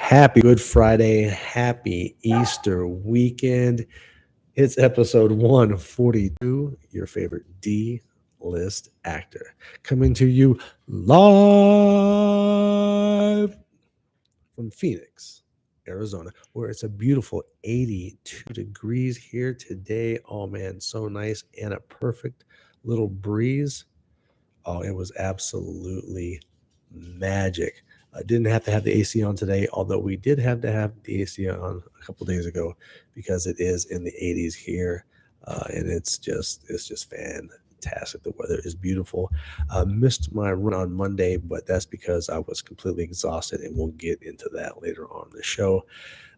Happy Good Friday. Happy Easter weekend. It's episode 142, your favorite D list actor. Coming to you live from Phoenix, Arizona, where it's a beautiful 82 degrees here today. Oh man, so nice. And a perfect little breeze. Oh, it was absolutely magic. I didn't have to have the AC on today, although we did have to have the AC on a couple days ago because it is in the 80s here, and it's just fantastic. The weather is beautiful. Missed my run on Monday, but that's because I was completely exhausted, and we'll get into that later on in the show.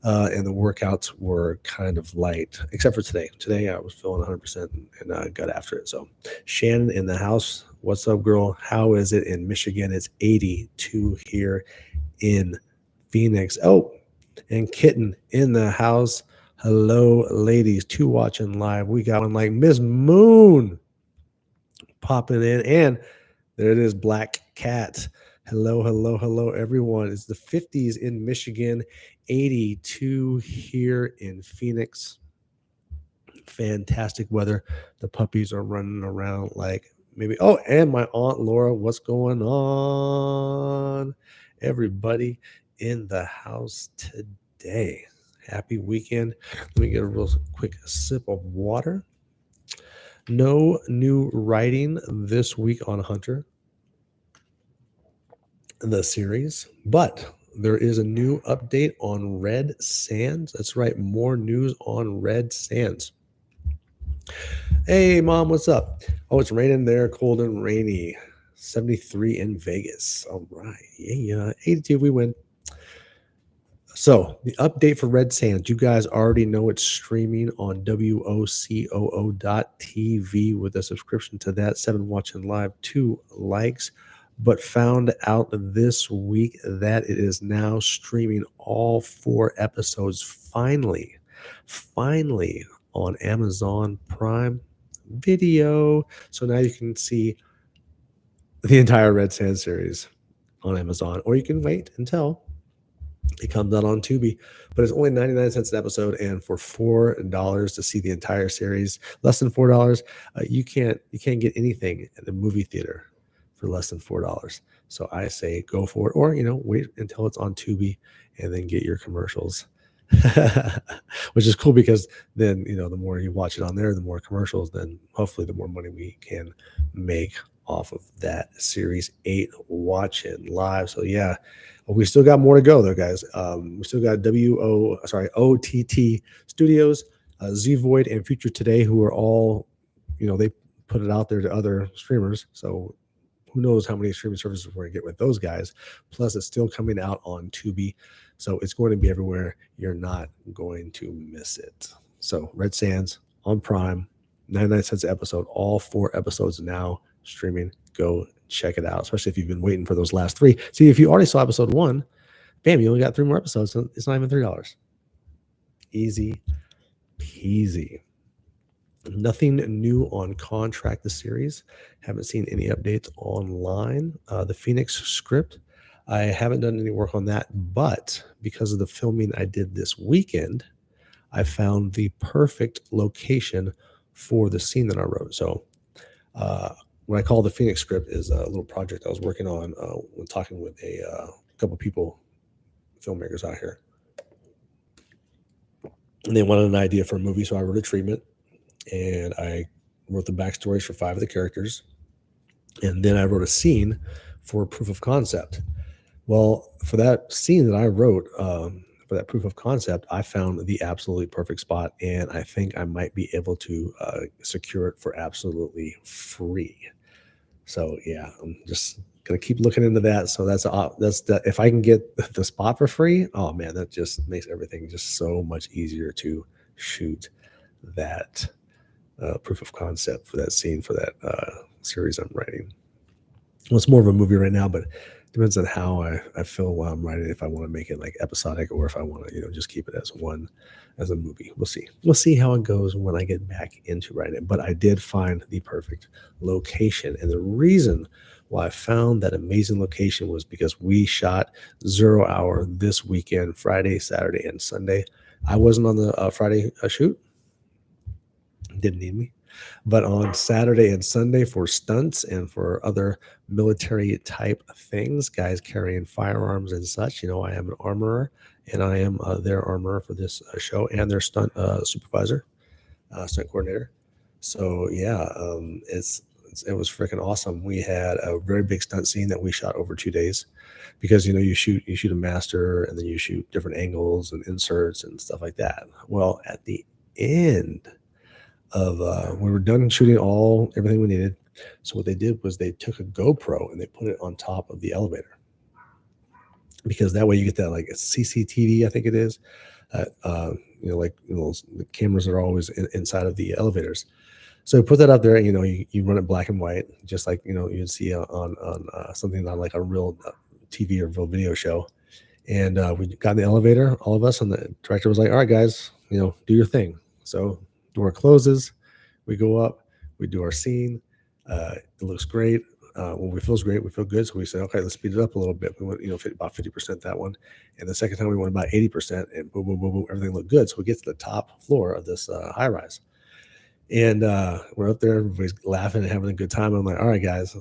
And the workouts were kind of light, except for today. Today I was feeling 100% and got after it. So, Shannon in the house, what's up, girl? How is it in Michigan? It's 82 here in Phoenix. Oh, and Kitten in the house. Hello, ladies. Two watching live. We got one like Miss Moon popping in, and there it is, Black Cat. Hello, hello, hello, everyone. It's the 50s in Michigan, 82 here in Phoenix. Fantastic weather. The puppies are running around like maybe. Oh, and my Aunt Laura, what's going on? Everybody in the house today. Happy weekend. Let me get a real quick sip of water. No new writing this week on Hunter, the series, but there is a new update on Red Sands. That's right, more news on Red Sands. Hey, Mom, what's up? Oh, it's raining there, cold and rainy. 73 in Vegas. All right. Yeah. 82, we win. So, the update for Red Sands, you guys already know it's streaming on WOCOO.TV with a subscription to that, 7 watching live, 2 likes. But found out this week that it is now streaming all 4 episodes finally on Amazon Prime Video. So now you can see the entire Red Sand series on Amazon, or you can wait until it comes out on Tubi. But it's only 99 cents an episode, and for $4 to see the entire series, less than $4, you can't get anything at the movie theater for less than $4. So I say go for it, or wait until it's on Tubi and then get your commercials. Which is cool because then the more you watch it on there, the more commercials, then hopefully the more money we can make off of that series 8 watching live. So yeah, we still got more to go though, guys. We still got OTT Studios, Z Void, and Future Today, who are all they put it out there to other streamers. So who knows how many streaming services we're going to get with those guys. Plus, it's still coming out on Tubi. So it's going to be everywhere. You're not going to miss it. So Red Sands on Prime, 99 cents an episode. All 4 episodes now streaming. Go check it out, especially if you've been waiting for those last 3. See, if you already saw episode 1, bam, you only got 3 more episodes. So it's not even $3. Easy peasy. Nothing new on Contract the series. Haven't seen any updates online. The Phoenix script, I haven't done any work on that, but because of the filming I did this weekend, I found the perfect location for the scene that I wrote. So what I call the Phoenix script is a little project I was working on when talking with a couple people, filmmakers out here. And they wanted an idea for a movie, so I wrote a treatment. And I wrote the backstories for 5 of the characters. And then I wrote a scene for proof of concept. Well, for that scene that I wrote, for that proof of concept, I found the absolutely perfect spot. And I think I might be able to secure it for absolutely free. So, yeah, I'm just going to keep looking into that. So that's if I can get the spot for free, oh, man, that just makes everything just so much easier to shoot that proof of concept for that scene, for that series I'm writing. Well, it's more of a movie right now, but it depends on how I feel while I'm writing, if I want to make it like episodic or if I want to, just keep it as a movie. We'll see. We'll see how it goes when I get back into writing it. But I did find the perfect location. And the reason Well, I found that amazing location was because we shot 0 hour this weekend, Friday, Saturday, and Sunday. I wasn't on the Friday shoot, didn't need me. But on Saturday and Sunday for stunts and for other military type things, guys carrying firearms and such, I am an armorer and I am their armorer for this show and their stunt supervisor, stunt coordinator. So yeah, it was freaking awesome. We had a very big stunt scene that we shot over 2 days because you shoot a master and then you shoot different angles and inserts and stuff like that. Well, at the end of we were done shooting everything we needed. So what they did was they took a GoPro and they put it on top of the elevator because that way you get that like a CCTV, I think it is. Like the cameras are always inside of the elevators. So put that up there. You run it black and white, just like you'd see on something on like a real TV or real video show. And we got in the elevator, all of us, and the director was like, "All right, guys, do your thing." So door closes, we go up, we do our scene. It looks great. When we feels great, we feel good. So we said, "Okay, let's speed it up a little bit." We went, about 50% that one, and the second time we went about 80%, and boom, boom, boom, boom, everything looked good. So we get to the top floor of this high rise. And we're up there, everybody's laughing and having a good time. I'm like, all right, guys,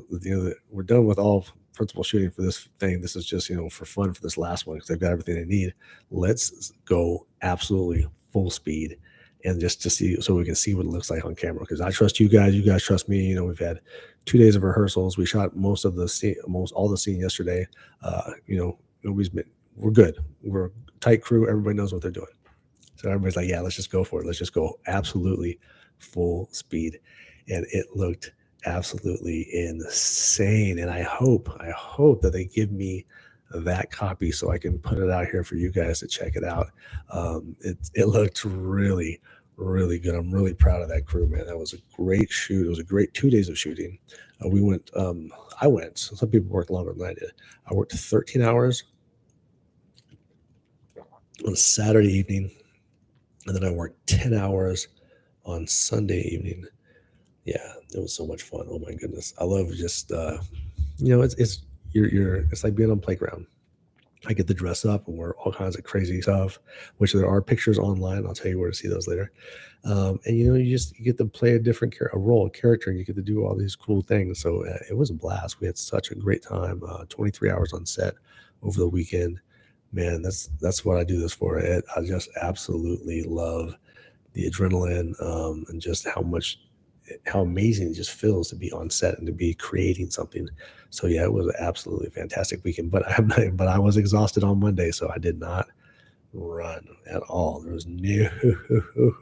we're done with all principal shooting for this thing. This is just, for fun for this last one because they've got everything they need. Let's go absolutely full speed and just to see so we can see what it looks like on camera. Because I trust you guys trust me. We've had 2 days of rehearsals. We shot most all the scene yesterday. We're good. We're a tight crew. Everybody knows what they're doing. So everybody's like, yeah, let's just go for it. Let's just go absolutely full speed. And it looked absolutely insane. And I hope that they give me that copy so I can put it out here for you guys to check it out. It looked really, really good. I'm really proud of that crew, man. That was a great shoot. It was a great 2 days of shooting. I went, some people worked longer than I did. I worked 13 hours on Saturday evening, and then I worked 10 hours on Sunday evening. Yeah, it was so much fun. Oh my goodness. I love just it's like being on playground. I get to dress up and wear all kinds of crazy stuff, which there are pictures online. I'll tell you where to see those later. And you get to play a role, a character, and you get to do all these cool things. So it was a blast. We had such a great time. 23 hours on set over the weekend. Man, that's what I do this for. I just absolutely love the adrenaline, and just how amazing it just feels to be on set and to be creating something. So yeah, it was an absolutely fantastic weekend. But I was exhausted on Monday, so I did not run at all. There was no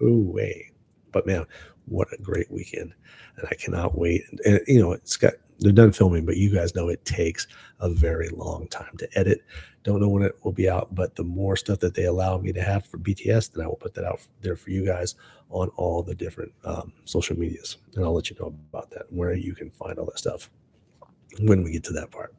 way. But man, what a great weekend. And I cannot wait. And they're done filming, but you guys know it takes a very long time to edit. Don't know when it will be out, but the more stuff that they allow me to have for BTS, then I will put that out there for you guys on all the different social medias. And I'll let you know about that, where you can find all that stuff when we get to that part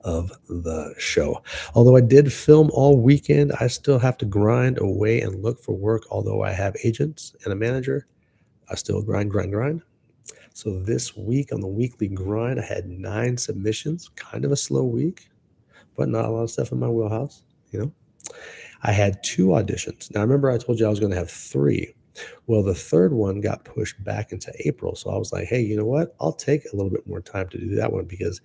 of the show. Although I did film all weekend, I still have to grind away and look for work. Although I have agents and a manager, I still grind. So this week on the weekly grind, I had 9 submissions, kind of a slow week, but not a lot of stuff in my wheelhouse. I had 2 auditions. Now, remember I told you I was going to have 3. Well, the third one got pushed back into April. So I was like, hey, you know what? I'll take a little bit more time to do that one because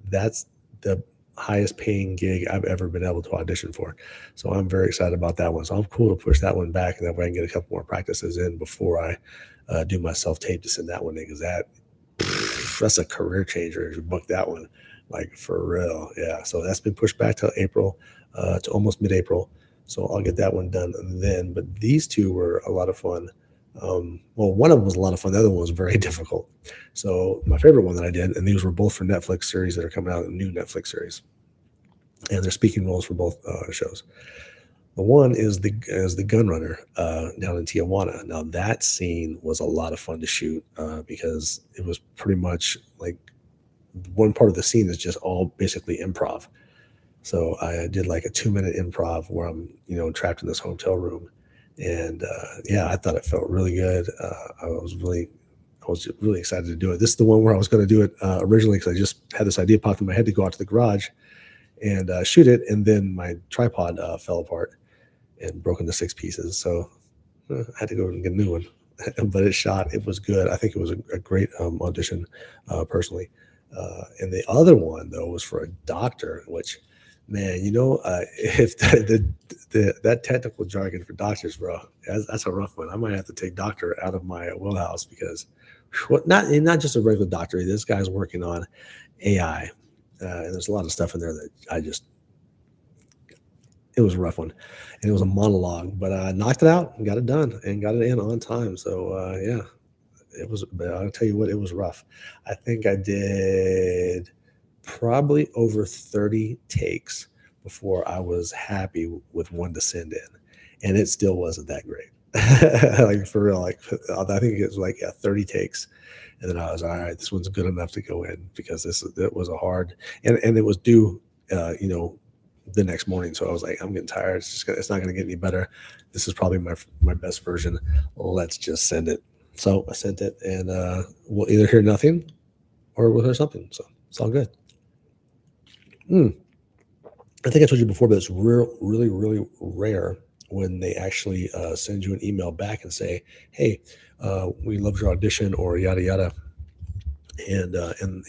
that's the highest paying gig I've ever been able to audition for. So I'm very excited about that one. So I'm cool to push that one back, and that way I can get a couple more practices in before I do my self-tape to send that one in, because that's a career changer if you book that one, like for real. Yeah. So that's been pushed back to April, to almost mid-April. So I'll get that one done then. But these 2 were a lot of fun. Well, one of them was a lot of fun. The other one was very difficult. So my favorite one that I did, and these were both for Netflix series that are coming out, new Netflix series, and they're speaking roles for both shows. The one is the gun runner down in Tijuana. Now that scene was a lot of fun to shoot because it was pretty much like one part of the scene is just all basically improv. So I did like a 2-minute improv where I'm trapped in this hotel room, and yeah, I thought it felt really good. I was really was really excited to do it. This is the one where I was going to do it originally because I just had this idea popped in my head to go out to the garage and shoot it, and then my tripod fell apart and broke into 6 pieces. So I had to go and get a new one. But it shot. It was good. I think it was a great audition, personally. And the other one though was for a doctor, which, man, if that technical jargon for doctors, bro, that's a rough one. I might have to take doctor out of my wheelhouse because, not just a regular doctor. This guy's working on AI, and there's a lot of stuff in there that it was a rough one, and it was a monologue, but I knocked it out and got it done and got it in on time. So yeah, it was. But I'll tell you what, it was rough. I think I did probably over 30 takes before I was happy with one to send in, and it still wasn't that great. Like for real, like I think it was like 30 takes, and then I was all right. This one's good enough to go in because it was a hard, and it was due, the next morning. So I was like, I'm getting tired. It's not going to get any better. This is probably my best version. Let's just send it. So I sent it, and we'll either hear nothing or we'll hear something. So it's all good. I think I told you before, but it's really, really rare when they actually send you an email back and say, "Hey, we loved your audition," or yada yada, and and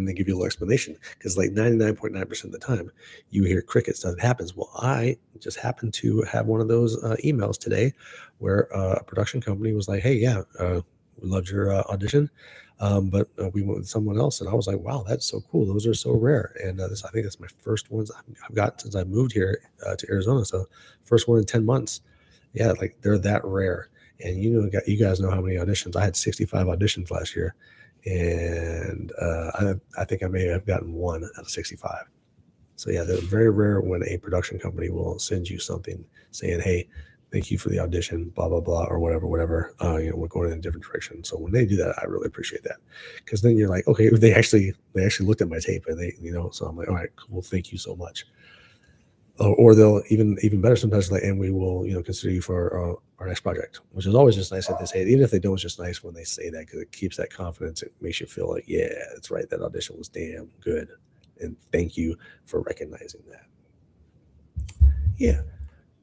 they give you a little explanation, because like 99.9% of the time you hear crickets. Nothing happens. Well, I just happened to have one of those emails today where a production company was like, "Hey, yeah, we loved your audition, but we went with someone else." And I was like, "Wow, that's so cool. Those are so rare." And I think that's my first ones I've got since I moved here to Arizona. So first one in 10 months. Yeah, like they're that rare. And you guys know how many auditions I had. 65 auditions last year, and I think I may have gotten one out of 65. So yeah, they're very rare when a production company will send you something saying, "Hey, thank you for the audition, blah blah blah," or whatever. We're going in a different direction. So when they do that, I really appreciate that, because then you're like, okay, they actually looked at my tape, and so I'm like, all right, cool, thank you so much. Or they'll even better sometimes, like, and we will consider you for our next project, which is always just nice that they say it. Even if they don't, it's just nice when they say that, because it keeps that confidence. It makes you feel like, yeah, that's right, that audition was damn good, and thank you for recognizing that. Yeah,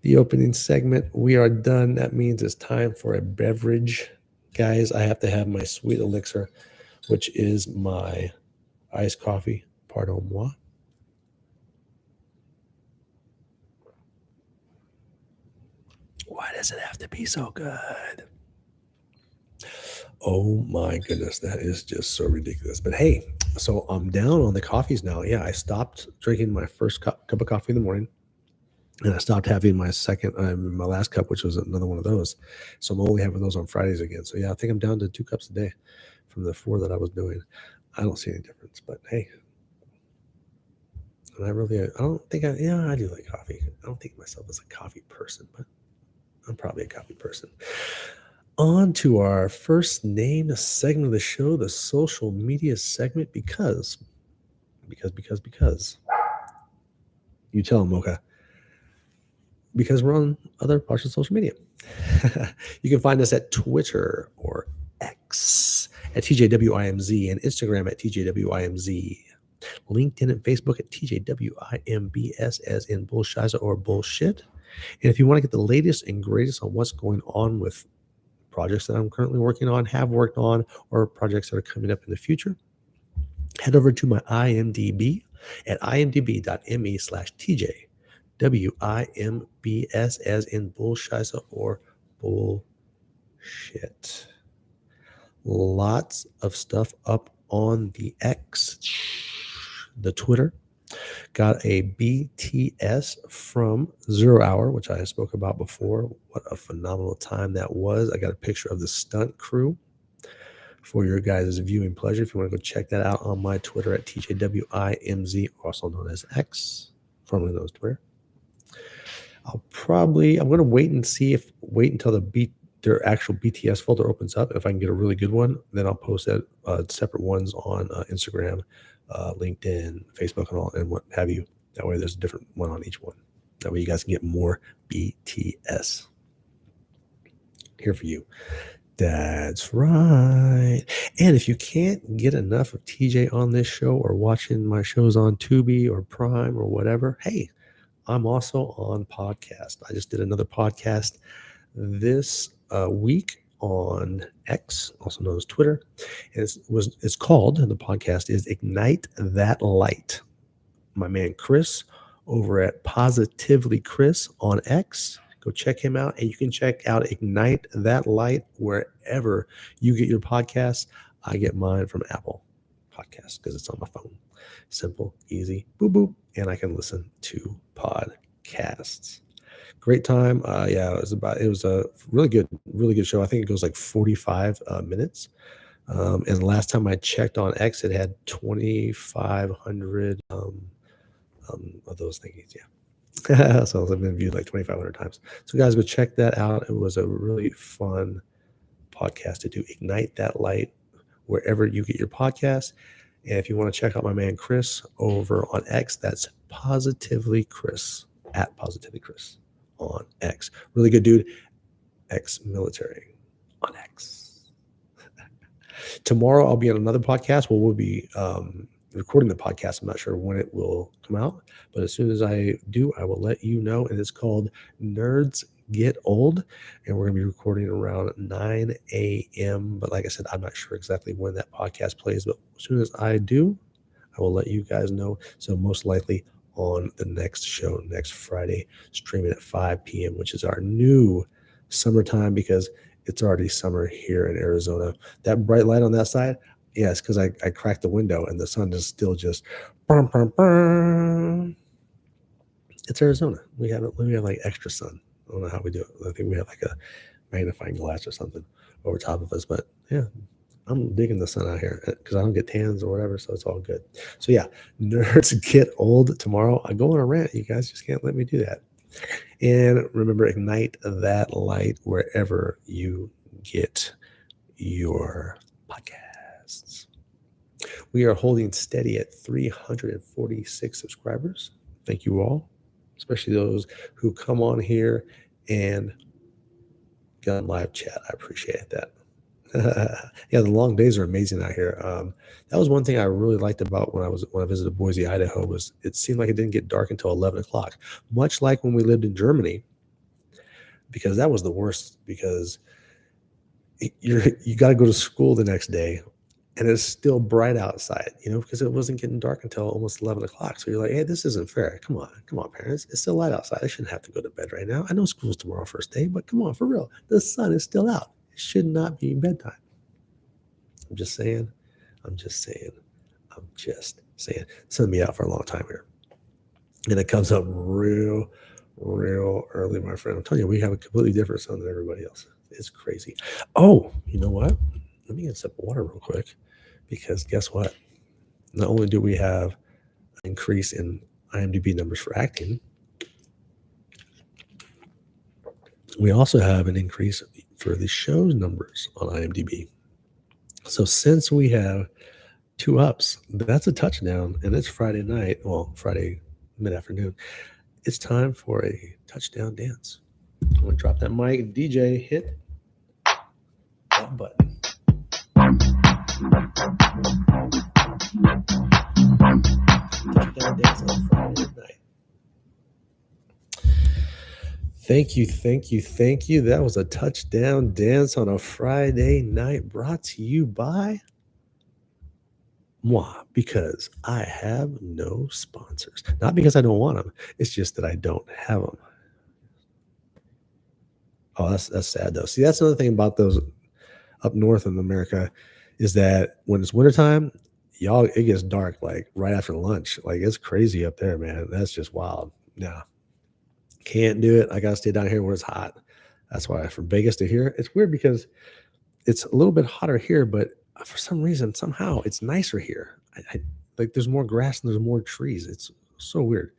the opening segment, we are done. That means it's time for a beverage, guys. I have to have my sweet elixir, which is my iced coffee. Pardon moi. Why does it have to be so good? Oh my goodness, that is just so ridiculous. But hey, so I'm down on the coffees now. Yeah, I stopped drinking my first cup of coffee in the morning, and I stopped having my my last cup, which was another one of those. So I'm only having those on Fridays again. So yeah, I think I'm down to 2 cups a day from the 4 that I was doing. I don't see any difference, but hey, and I don't think I do like coffee. I don't think of myself as a coffee person, but I'm probably a coffee person. On to our first name segment of the show, the social media segment, because you tell them, Mocha, because we're on other parts of social media. You can find us at Twitter or X at TJWIMZ, and Instagram at TJWIMZ, LinkedIn and Facebook at TJWIMBS, as in bullshiza or bullshit. And if you want to get the latest and greatest on what's going on with projects that I'm currently working on, have worked on, or projects that are coming up in the future, head over to my IMDb at imdb.me/TJ WIMBS, as in bullshiza or bullshit. Lots of stuff up on the X, the Twitter. Got a BTS from 0 Hour, which I spoke about before. What a phenomenal time that was. I got a picture of the stunt crew for your guys' viewing pleasure. If you want to go check that out on my Twitter at TJWIMZ, also known as X, formerly known as Twitter. I'm going to wait until their actual BTS folder opens up. If I can get a really good one, then I'll post separate ones on Instagram, LinkedIn, Facebook, and what have you. That way there's a different one on each one. That way you guys can get more BTS here for you. That's right. And if you can't get enough of TJ on this show or watching my shows on Tubi or Prime or whatever, hey, I'm also on podcast. I just did another podcast this week on X, also known as Twitter. It's called, and the podcast is Ignite That Light. My man Chris over at Positively Chris on X. Go check him out, and you can check out Ignite That Light wherever you get your podcasts. I get mine from Apple Podcasts because it's on my phone. Simple, easy, boop boop, and I can listen to podcasts. Great time. Yeah, it was a really good show. I think it goes like 45 minutes. And the last time I checked on X, it had 2,500 of those thingies. Yeah. So it's been viewed like 2,500 times. So guys, go check that out. It was a really fun podcast to do. Ignite That Light wherever you get your podcast. And if you want to check out my man Chris over on X, that's Positively Chris, at Positively Chris on X. Really good dude. Ex-military on X. Tomorrow I'll be on another podcast. We'll be recording the podcast. I'm not sure when it will come out, but as soon as I do, I will let you know. And it's called Nerds Get Old, and we're going to be recording around 9 a.m. But like I said, I'm not sure exactly when that podcast plays, but as soon as I do, I will let you guys know. So most likely on the next show, next Friday, streaming at 5 p.m., which is our new summertime because it's already summer here in Arizona. That bright light on that side, yes, because I cracked the window and the sun is still just burn, burn, burn. It's Arizona. We have like extra sun. I don't know how we do it. I think we have like a magnifying glass or something over top of us. But yeah, I'm digging the sun out here because I don't get tans or whatever, so it's all good. So yeah, Nerds Get Old tomorrow. I go on a rant. You guys just can't let me do that. And remember, ignite that light wherever you get your podcasts. We are holding steady at 346 subscribers. Thank you all, especially those who come on here and get on live chat. I appreciate that. Yeah, the long days are amazing out here. That was one thing I really liked about when I visited Boise, Idaho, was it seemed like it didn't get dark until 11 o'clock, much like when we lived in Germany, because that was the worst, because you got to go to school the next day and it's still bright outside, because it wasn't getting dark until almost 11 o'clock. So you're like, hey, this isn't fair. Come on, parents. It's still light outside. I shouldn't have to go to bed right now. I know school's tomorrow first day, but come on, for real. The sun is still out. It should not be bedtime. I'm just saying. Send me out for a long time here. And it comes up real early, my friend. I'm telling you, we have a completely different sun than everybody else. It's crazy. Oh, you know what? Let me get a sip of water real quick, because guess what? Not only do we have an increase in IMDb numbers for acting, we also have an increase for the show's numbers on IMDb. So since we have 2 ups, that's a touchdown, and it's Friday night, well, Friday mid-afternoon. It's time for a touchdown dance. I'm going to drop that mic. DJ, hit that button. Touchdown dance on Friday night. Thank you. That was a touchdown dance on a Friday night, brought to you by moi, because I have no sponsors. Not because I don't want them. It's just that I don't have them. Oh, that's sad though. See, that's another thing about those up north in America, is that when it's wintertime, it gets dark like right after lunch. Like, it's crazy up there, man. That's just wild. No, can't do it. I gotta stay down here where it's hot. That's why from Vegas to here, it's weird because it's a little bit hotter here, but for some reason, somehow it's nicer here. Like there's more grass and there's more trees. It's so weird.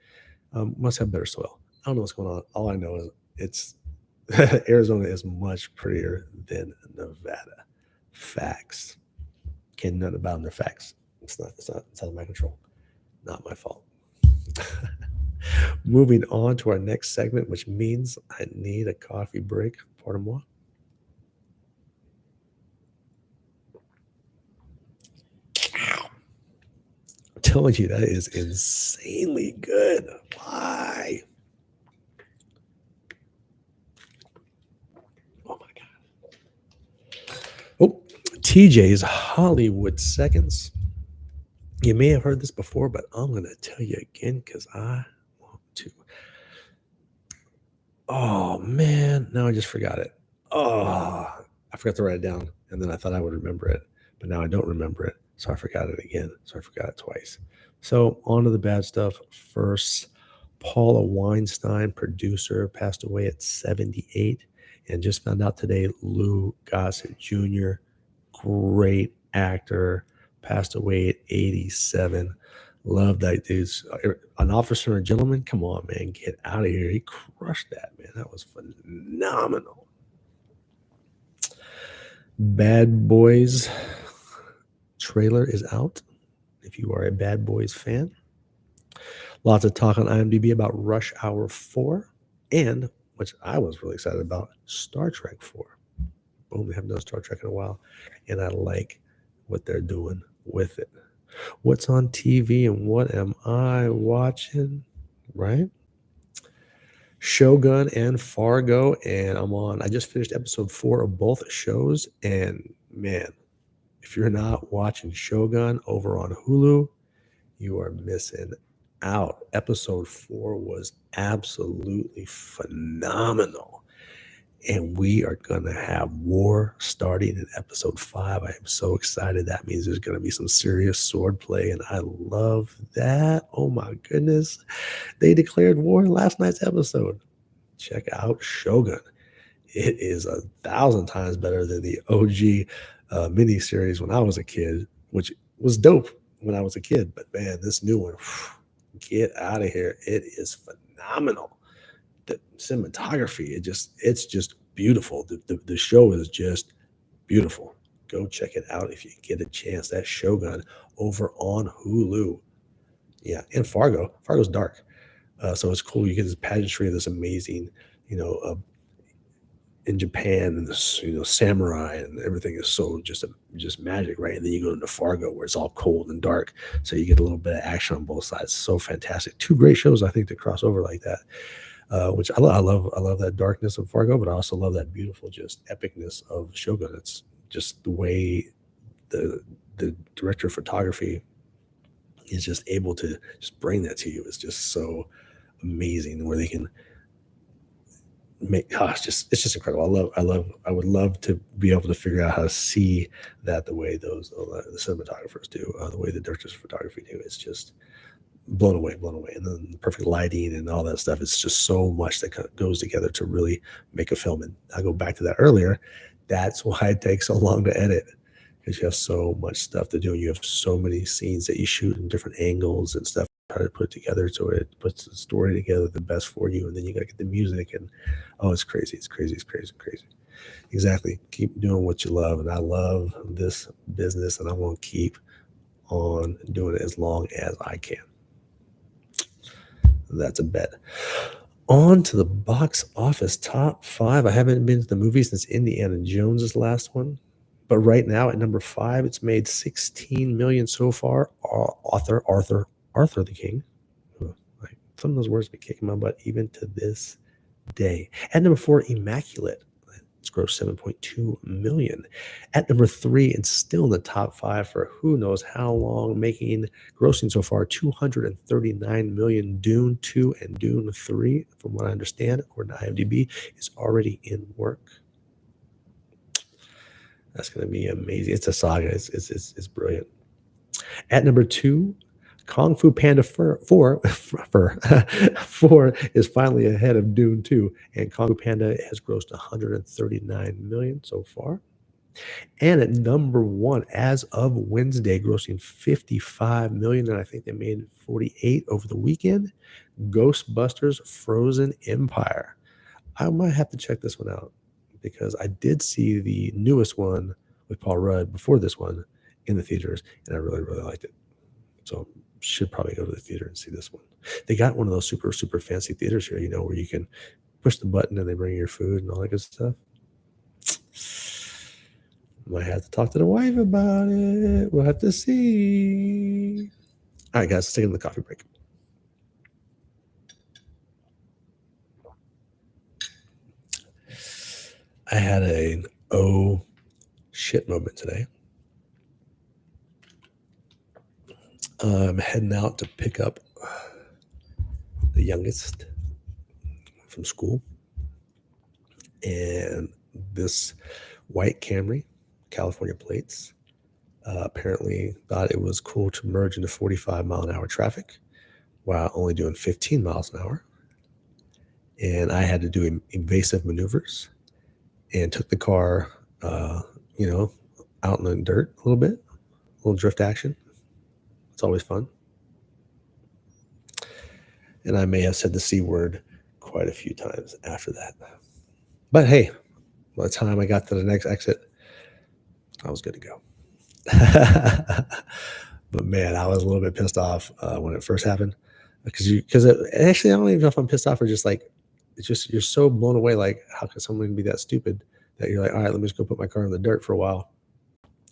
Must have better soil. I don't know what's going on. All I know is it's Arizona is much prettier than Nevada. Facts. Can't nothing about them. They're facts. It's out of my control. Not my fault. Moving on to our next segment, which means I need a coffee break. Pardon moi. telling you, that is insanely good. Why? Oh my God. Oh, TJ's Hollywood Seconds. You may have heard this before, but I'm going to tell you again because I want to. Oh, man. Now I just forgot it. Oh, I forgot to write it down. And then I thought I would remember it. But now I don't remember it. So I forgot it again. So I forgot it twice. So on to the bad stuff. First, Paula Weinstein, producer, passed away at 78. And just found out today, Lou Gossett Jr., great actor, passed away at 87. Love that dude's an officer and a gentleman. Come on, man, get out of here. He crushed that, man. That was phenomenal. Bad Boys trailer is out. If you are a Bad Boys fan, lots of talk on IMDb about Rush Hour 4 and, which I was really excited about, Star Trek 4. Boom, we haven't done Star Trek in a while, and I like what they're doing with it. What's on TV and what am I watching? Right? Shogun and Fargo, and I just finished episode 4 of both shows, and man, if you're not watching Shogun over on Hulu, you are missing out. Episode 4 was absolutely phenomenal. And we are going to have war starting in episode 5. I am so excited. That means there's going to be some serious sword play, and I love that. Oh my goodness. They declared war in last night's episode. Check out Shogun. It is 1,000 times better than the OG miniseries when I was a kid, which was dope when I was a kid. But man, this new one, get out of here. It is phenomenal. The cinematography, it's just beautiful. The show is just beautiful. Go check it out if you get a chance. That Shogun over on Hulu. Yeah, and Fargo. Fargo's dark. So it's cool. You get this pageantry of this amazing, in Japan, and this, samurai and everything is so just magic, right? And then you go into Fargo where it's all cold and dark. So you get a little bit of action on both sides. So fantastic. Two great shows, I think, to cross over like that. Which I love that darkness of Fargo, but I also love that beautiful just epicness of Shogun. It's just the way the director of photography is just able to just bring that to you. It's just so amazing where they can make it's just incredible. I would love to be able to figure out how to see that the way the cinematographers do, the way the directors of photography do. It's just blown away. And then the perfect lighting and all that stuff. It's just so much that goes together to really make a film. And I go back to that earlier. That's why it takes so long to edit, because you have so much stuff to do. You have so many scenes that you shoot in different angles and stuff, try to put it together so it puts the story together the best for you. And then you got to get the music, and it's crazy. It's crazy. Exactly. Keep doing what you love. And I love this business, and I want to keep on doing it as long as I can. That's a bet. On to the box office top 5. I haven't been to the movie since Indiana Jones' last one, but right now at number 5, it's made $16 million so far. Arthur the King. Some of those words be kicking my butt even to this day. At number 4, Immaculate. It's grossed $7.2 million. At number 3, and still in the top 5 for who knows how long, grossing so far $239 million. Dune 2 and Dune 3, from what I understand, according to IMDb, is already in work. That's going to be amazing. It's a saga. It's brilliant. At number 2, Kung Fu Panda 4 is finally ahead of Dune 2, and Kung Fu Panda has grossed $139 million so far. And at number 1, as of Wednesday, grossing $55 million, and I think they made 48 over the weekend, Ghostbusters Frozen Empire. I might have to check this one out, because I did see the newest one with Paul Rudd before this one in the theaters, and I really, really liked it. So should probably go to the theater and see this one. They got one of those super, super fancy theaters here, where you can push the button and they bring your food and all that good stuff. Might have to talk to the wife about it. We'll have to see. All right, guys, let's take another coffee break. I had an oh shit moment today. I'm heading out to pick up the youngest from school, and this white Camry, California plates, apparently thought it was cool to merge into 45-mile-an-hour traffic while only doing 15 miles an hour. And I had to do evasive maneuvers and took the car, out in the dirt a little bit, a little drift action. It's always fun. And I may have said the C word quite a few times after that. But hey, by the time I got to the next exit, I was good to go. But man, I was a little bit pissed off when it first happened because actually I don't even know if I'm pissed off or just like it's just you're so blown away. Like, how can someone be that stupid that you're like, all right, let me just go put my car in the dirt for a while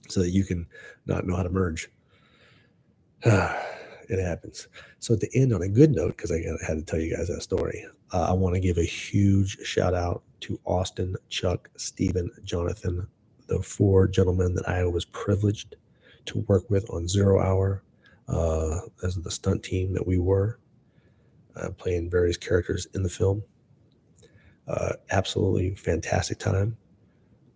so that you can not know how to merge. It happens. So at the end, on a good note, because I had to tell you guys that story, I want to give a huge shout out to Austin, Chuck, Steven, Jonathan, the 4 gentlemen that I was privileged to work with on 0 Hour as the stunt team that we were, playing various characters in the film. Absolutely fantastic time.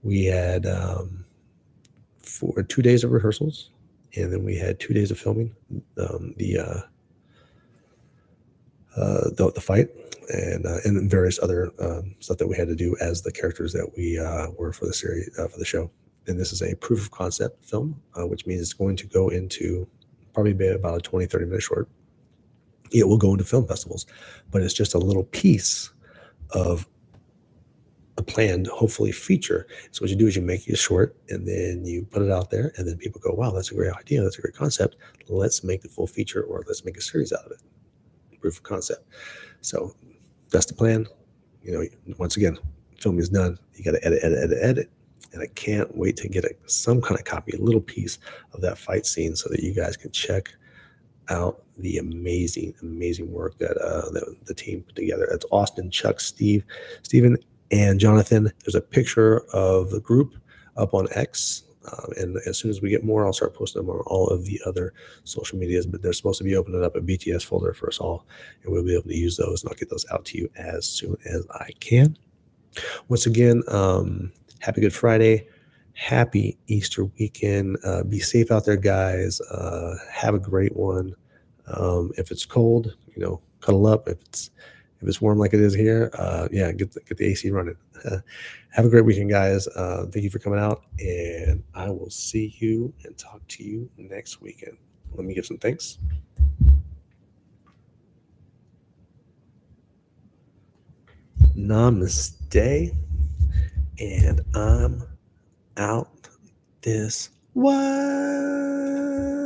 We had 2 days of rehearsals, and then we had 2 days of filming the fight and various other stuff that we had to do as the characters that we were for the series for the show. And this is a proof of concept film, which means it's going to go into probably be about a 20-30 minute short. It will go into film festivals, but it's just a little piece of a planned, hopefully, feature. So what you do is you make it short and then you put it out there, and then people go, wow, that's a great idea, that's a great concept, let's make the full feature, or let's make a series out of it. Proof of concept. So that's the plan. Once again, filming is done, you got to edit, and I can't wait to get some kind of copy, a little piece of that fight scene, so that you guys can check out the amazing work that the team put together. That's Austin, Chuck, Steven, and Jonathan. There's a picture of the group up on X, and as soon as we get more, I'll start posting them on all of the other social medias. But they're supposed to be opening up a BTS folder for us all, and we'll be able to use those, and I'll get those out to you as soon as I can. Once again, happy Good Friday. Happy Easter weekend. Be safe out there, guys. Have a great one. If it's cold, cuddle up. If it's warm like it is here, get the AC running. Have a great weekend, guys. Thank you for coming out, and I will see you and talk to you next weekend. Let me give some thanks. Namaste, and I'm out this way.